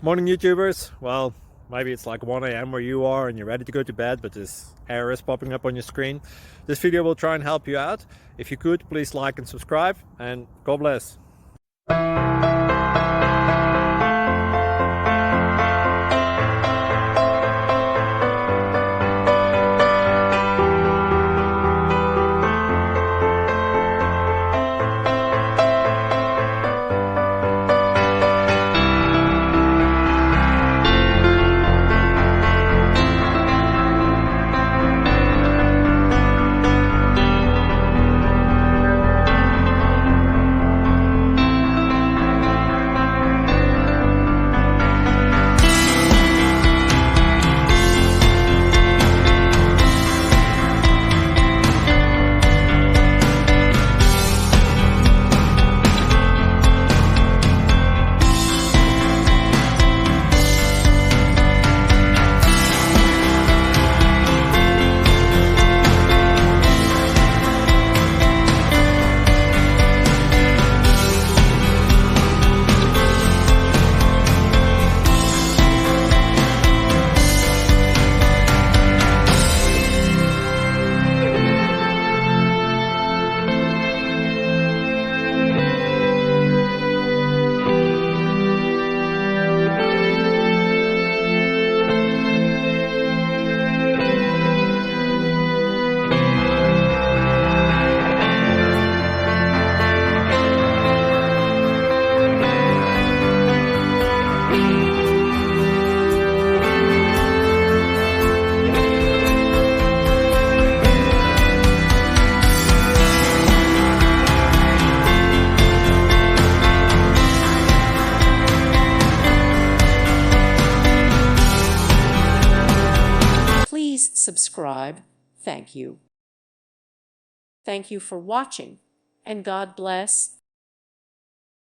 Morning YouTubers. Well, maybe it's like 1 a.m. where you are and you're ready to go to bed, but this error is popping up on your screen. This video will try and help you out. If you could, please like and subscribe, and God bless. Please subscribe. Thank you. Thank you for watching, and God bless.